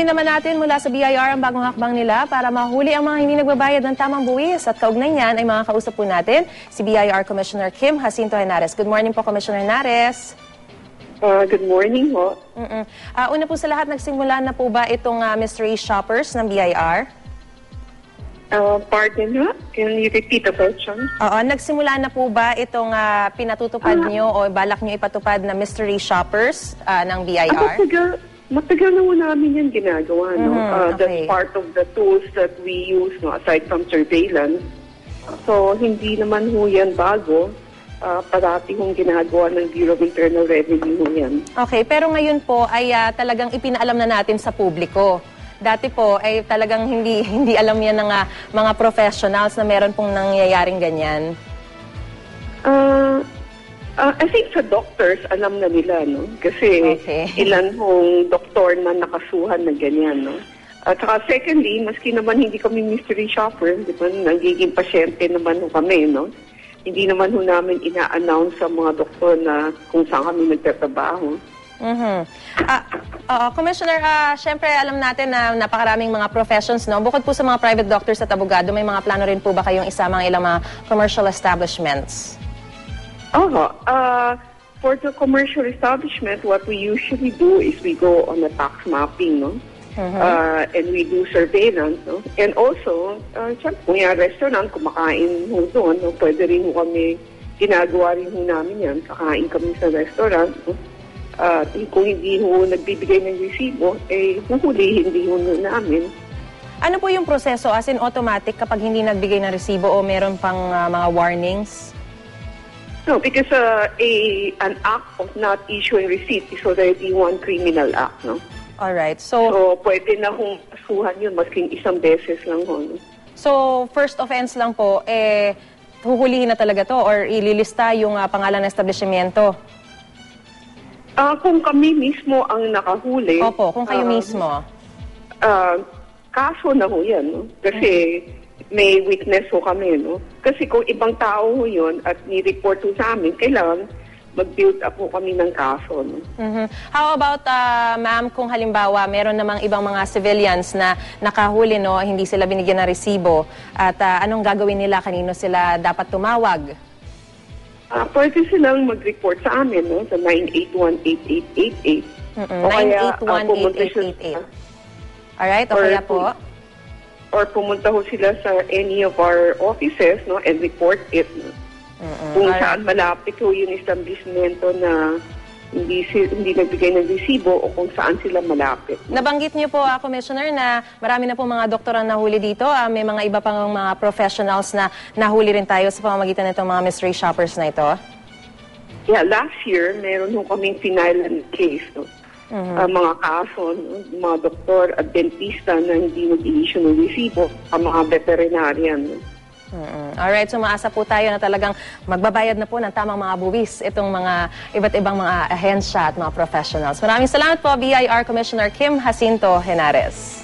Alamin naman natin mula sa BIR ang bagong hakbang nila para mahuli ang mga hindi nagbabayad ng tamang buwis. At kaugnay niyan ay mga kausap po natin si BIR Commissioner Kim Jacinto Henares. Good morning po, Commissioner Henares. Good morning po. Una po sa lahat, nagsimula na po ba itong mystery shoppers ng BIR? Pardon ha? Can you repeat the question? Oo, nagsimula na po ba itong pinatutupad nyo o balak nyo ipatupad na mystery shoppers ng BIR? Matagal na po namin yan ginagawa. No? Okay. That's part of the tools that we use, no, aside from surveillance. So, hindi naman ho yan bago. Parati hong ginagawa ng Bureau of Internal Revenue ho yan. Okay, pero ngayon po ay talagang ipinaalam na natin sa publiko. Dati po ay talagang hindi alam yan ng mga professionals na meron pong nangyayaring ganyan. I think sa doctors, alam na nila, no? Kasi ilan hong doktor na nakasuhan na ganyan, no? At saka secondly, maski naman hindi kami mystery shopper, di ba? Nagiging pasyente naman ho kami, no? Hindi naman ho namin ina-announce sa mga doktor na kung saan kami nagtatrabaho. Commissioner, syempre alam natin na napakaraming mga professions, no? Bukod po sa mga private doctors at abogado, may mga plano rin po ba kayong isama ang ilang mga commercial establishments? For the commercial establishment, what we usually do is we go on a tax mapping, no? And we do surveillance, no? And also, kung yung restaurant, kumakain ho doon, no? Pwede rin ho kami, ginagawa rin ho namin yan, kakain kami sa restaurant, no? Kung hindi ho nagbibigay ng resibo, huhulihin din ho namin. Ano po yung proseso? As in automatic kapag hindi nagbigay ng resibo o meron pang mga warnings? No, because an act of not issuing receipt is already one criminal act, no? Alright, so pwede na hong kasuhan yun, masking isang beses lang ho. No? So, first offense lang po, huhulihin na talaga to or ililista yung pangalan ng establishmento? Kung kami mismo ang nakahuli... Opo, kung kayo mismo. Kaso na ho yan, no? Kasi may witness ho kami, no? Kasi kung ibang tao ho yun at ni-report ho sa amin, kailangan mag-build up ho kami ng kaso, no? How about, ma'am, kung halimbawa meron namang ibang mga civilians na nakahuli, no? Hindi sila binigyan ng resibo at anong gagawin nila? Kanino sila dapat tumawag? Pwede silang mag-report sa amin, no? Sa 981-8888. 981-8888. Alright, o kaya po? Or pumunta ho sila sa any of our offices, no? And report it, no? Kung saan malapit ho yung establishmento na hindi nagbigay ng resibo o kung saan sila malapit. Nabanggit niyo po, Commissioner, na marami na po mga doktor ang nahuli dito. May mga iba pang mga professionals na nahuli rin tayo sa pamamagitan nitong mga mystery shoppers na ito. Yeah, last year, meron ho kaming final case, no? Mga kaso, no? Mga doktor at dentista na hindi nag-i-issue ng resibo, ang mga veterinarian. No? Alright, so maasa po tayo na talagang magbabayad na po ng tamang mga buwis itong mga iba't ibang mga ahensya at mga professionals. Maraming salamat po, BIR Commissioner Kim Jacinto Henares.